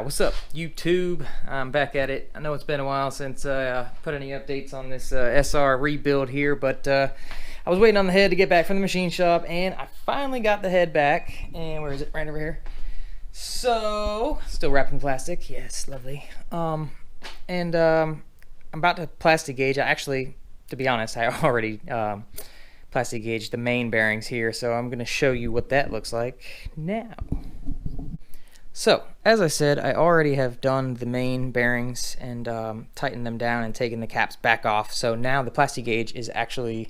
What's up, YouTube? I'm back at it. I know it's been a while since I put any updates on this SR rebuild here, but I was waiting on the head to get back from the machine shop, and I finally got the head back. And where is it? Right over here. So, still wrapped in plastic. Yes, lovely. I'm about to plastigage. To be honest, I already plastigaged the main bearings here, so I'm going to show you what that looks like now. So, as I said, I already have done the main bearings and tightened them down and taken the caps back off. So now the plastigage is actually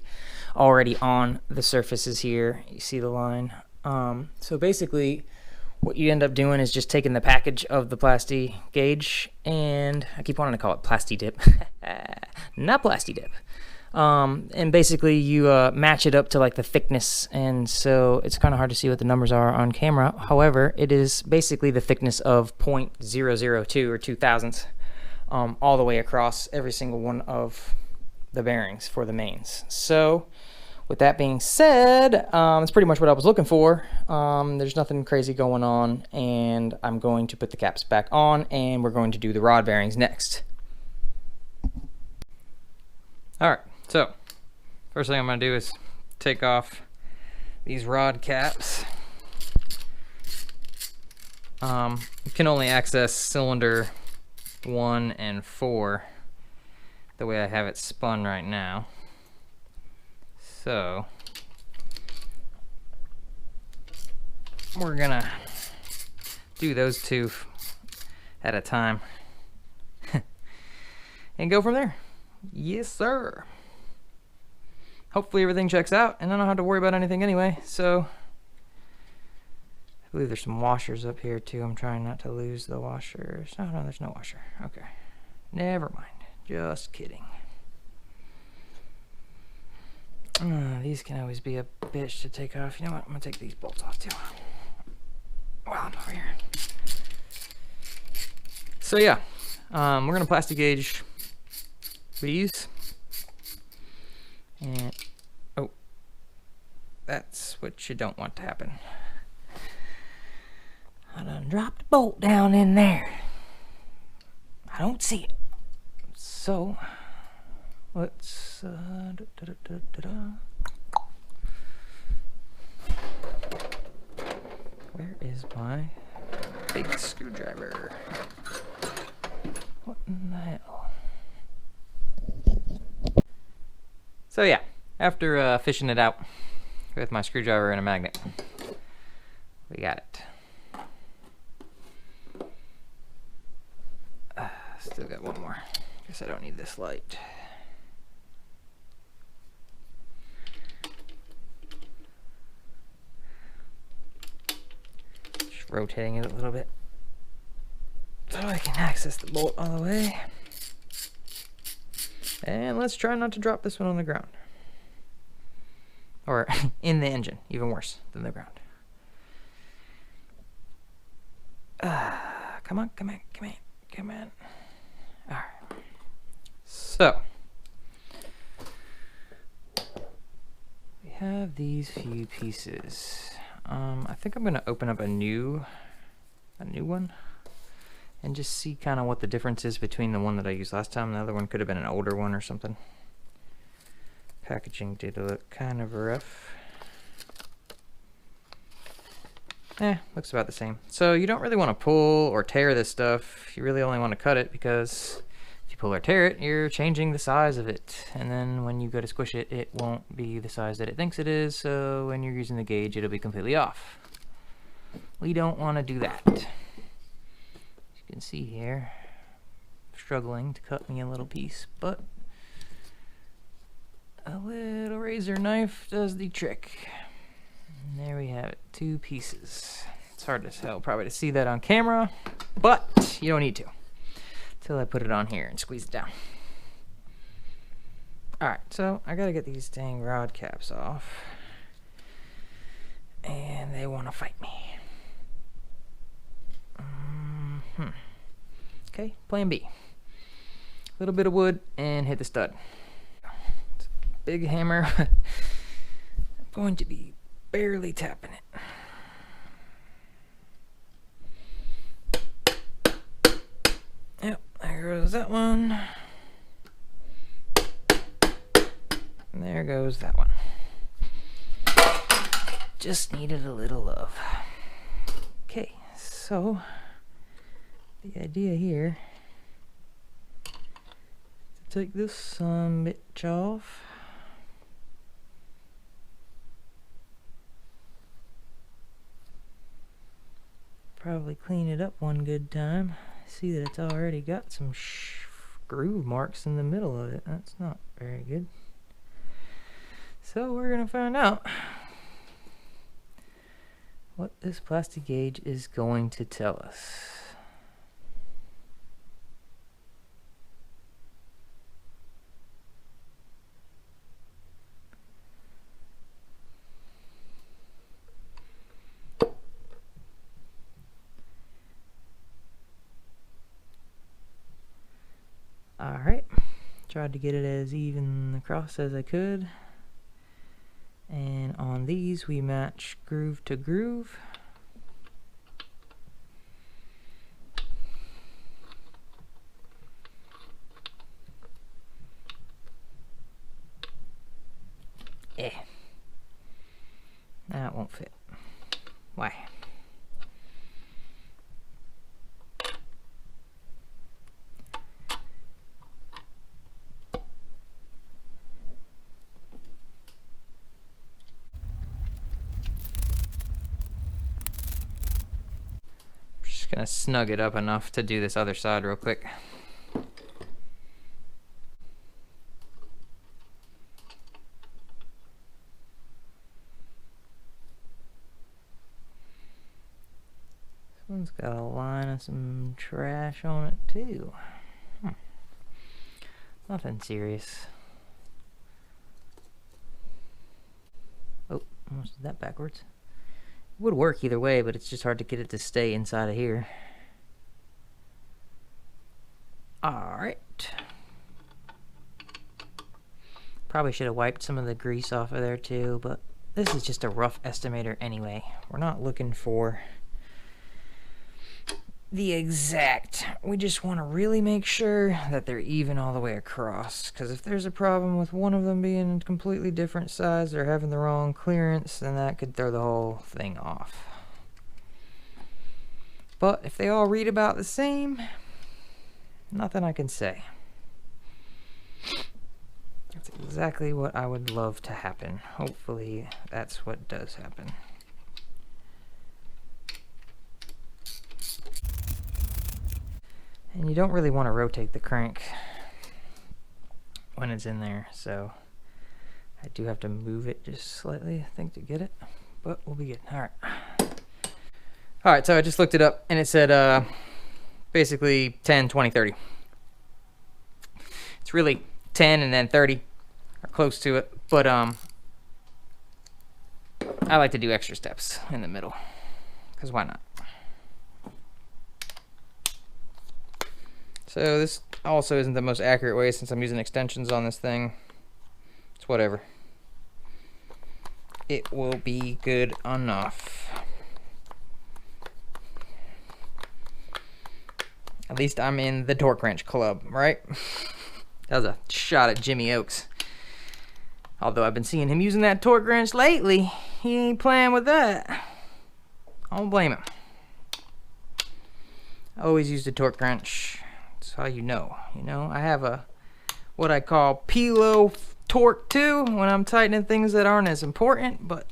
already on the surfaces here. You see the line? So basically, what you end up doing is just taking the package of the plastigage, and I keep wanting to call it plasti-dip. Not plasti-dip. And basically you match it up to like the thickness, and so it's kind of hard to see what the numbers are on camera. However, it is basically the thickness of 0.002 or 0.002 all the way across every single one of the bearings for the mains. So with that being said, it's pretty much what I was looking for. There's nothing crazy going on, and I'm going to put the caps back on, and we're going to do the rod bearings next. Alright, so first thing I'm going to do is take off these rod caps. You can only access cylinder 1 and 4 the way I have it spun right now. So we're gonna do those two at a time and go from there. Yes, sir. Hopefully everything checks out and I don't have to worry about anything anyway. So I believe there's some washers up here too. I'm trying not to lose the washers. Oh no, there's no washer. Okay, never mind. Just kidding. These can always be a bitch to take off. You know what? I'm gonna take these bolts off too while I'm over here. So yeah, we're gonna plastigage these, and oh, that's what you don't want to happen. I done dropped a bolt down in there. I don't see it. So let's where is my big screwdriver? What in the hell? So yeah, after fishing it out with my screwdriver and a magnet, we got it. Still got one more. Guess I don't need this light. Just rotating it a little bit so I can access the bolt all the way. And let's try not to drop this one on the ground. Or in the engine, even worse than the ground. Come on, come on, come on, come on. Alright. So, we have these few pieces. I think I'm going to open up a new one and just see kind of what the difference is between the one that I used last time. The other one could have been an older one or something. Packaging did look kind of rough. Looks about the same. So you don't really want to pull or tear this stuff. You really only want to cut it, because if you pull or tear it, you're changing the size of it. And then when you go to squish it, it won't be the size that it thinks it is. So when you're using the gauge, it'll be completely off. We don't want to do that. As you can see here, I'm struggling to cut me a little piece, but a little razor knife does the trick. And there we have it, 2 pieces. It's hard to tell probably to see that on camera, but you don't need to until I put it on here and squeeze it down. Alright, so I gotta get these dang rod caps off, and they want to fight me. Okay, plan B. A little bit of wood and hit the stud. It's a big hammer. I'm going to be barely tapping it. goes that one. And there goes that one. Just needed a little love. Okay, so the idea here is to take this bitch off. Probably clean it up one good time. See that it's already got some groove marks in the middle of it. That's not very good. So we're gonna find out what this plastigage is going to tell us. Alright, tried to get it as even across as I could. And on these we match groove to groove. That won't fit. Why? Gonna snug it up enough to do this other side real quick. This one's got a line of some trash on it too. Nothing serious. Oh, almost did that backwards. Would work either way, but it's just hard to get it to stay inside of here. Alright. Probably should have wiped some of the grease off of there too, but this is just a rough estimator anyway. We're not looking for the exact. We just want to really make sure that they're even all the way across, because if there's a problem with one of them being a completely different size or having the wrong clearance, then that could throw the whole thing off. But if they all read about the same, nothing I can say. That's exactly what I would love to happen. Hopefully that's what does happen. And you don't really want to rotate the crank when it's in there, so I do have to move it just slightly, I think, to get it, but we'll be good. Alright, so I just looked it up, and it said basically 10, 20, 30. It's really 10 and then 30, or close to it, but I like to do extra steps in the middle, because why not? So this also isn't the most accurate way since I'm using extensions on this thing. It's whatever. It will be good enough. At least I'm in the torque wrench club, right? That was a shot at Jimmy Oaks. Although I've been seeing him using that torque wrench lately, he ain't playing with that. I don't blame him. I always used a torque wrench. That's how you know. I have a what I call Pilo torque too when I'm tightening things that aren't as important, but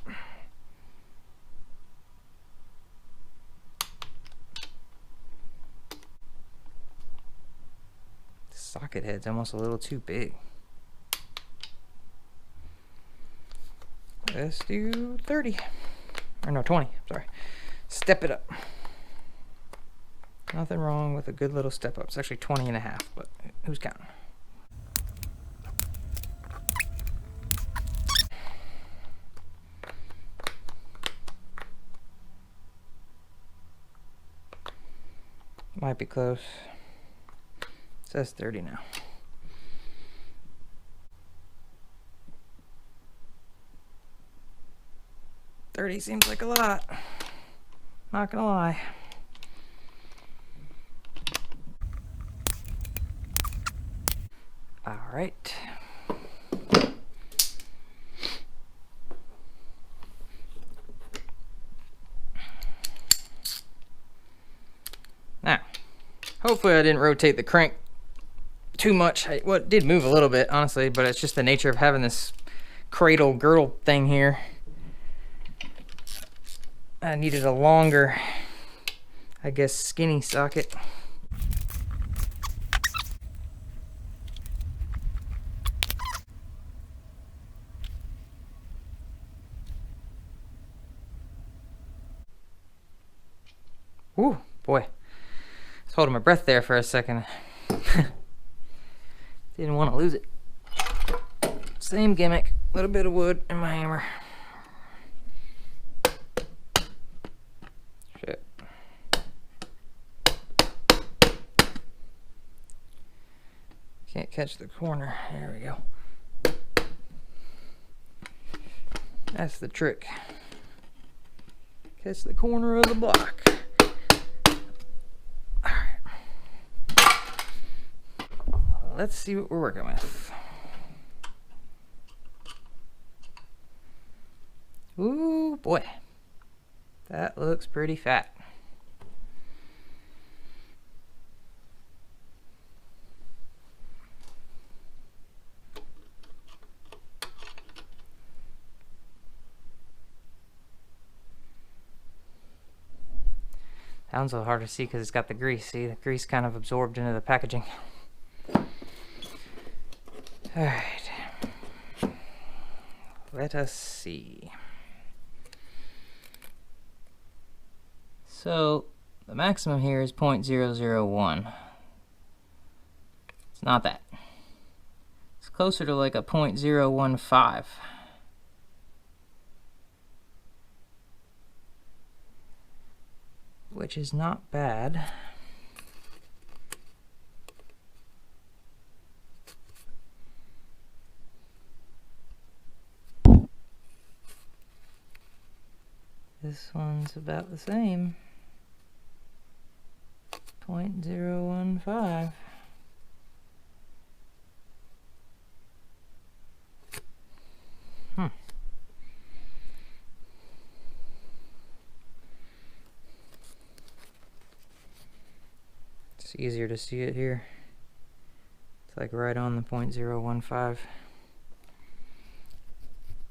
the socket head's almost a little too big. Let's do 30. Or no, 20, sorry. Step it up. Nothing wrong with a good little step up. It's actually 20 and a half, but who's counting? Might be close. It says 30 now. $30 seems like a lot. Not gonna lie. All right. Now, hopefully I didn't rotate the crank too much. Well, it did move a little bit, honestly, but it's just the nature of having this cradle girdle thing here. I needed a longer, I guess, skinny socket. Ooh, boy. I was holding my breath there for a second. Didn't want to lose it. Same gimmick. A little bit of wood and my hammer. Shit. Can't catch the corner. There we go. That's the trick. Catch the corner of the block. Let's see what we're working with. Ooh, boy. That looks pretty fat. That one's a little hard to see because it's got the grease. See, the grease kind of absorbed into the packaging. Alright, let us see. So, the maximum here is 0.001. It's not that. It's closer to like a 0.015. Which is not bad. This one's about the same. 0.015. It's easier to see it here. It's like right on the 0.015.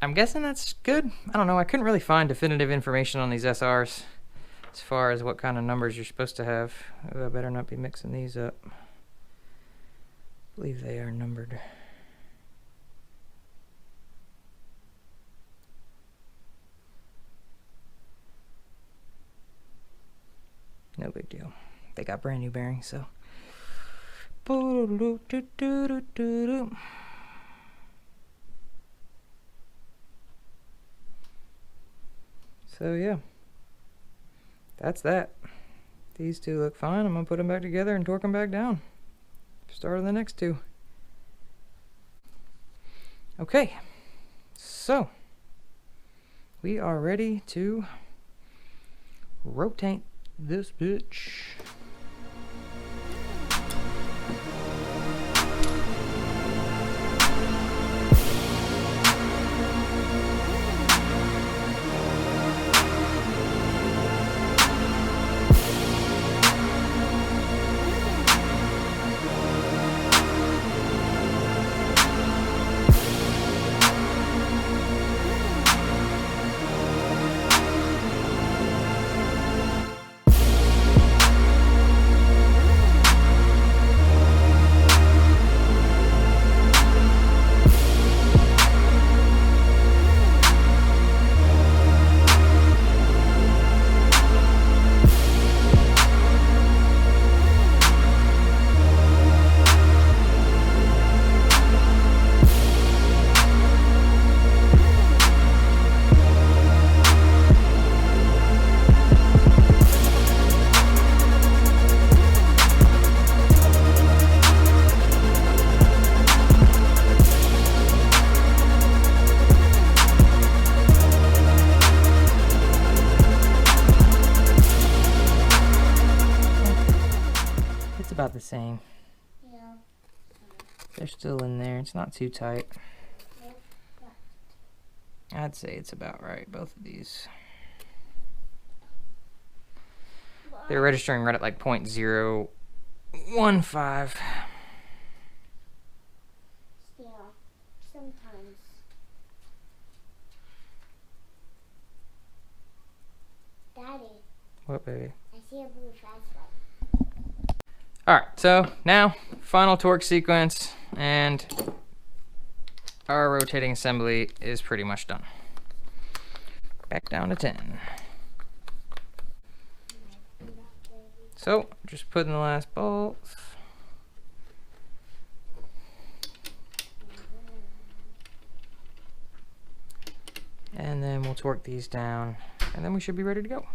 I'm guessing that's good. I don't know. I couldn't really find definitive information on these SRs as far as what kind of numbers you're supposed to have. Ooh, I better not be mixing these up. I believe they are numbered. No big deal. They got brand new bearings, so. So yeah, that's that. These two look fine. I'm gonna put them back together and torque them back down. Start on the next two. Okay, so we are ready to rotate this bitch. About the same. Yeah. They're still in there. It's not too tight. I'd say it's about right, both of these. They're registering right at like 0.015. Yeah, sometimes. Daddy. What, baby? I see a blue flashlight. Alright, so now, final torque sequence, and our rotating assembly is pretty much done. Back down to 10. So, just put in the last bolts. And then we'll torque these down, and then we should be ready to go.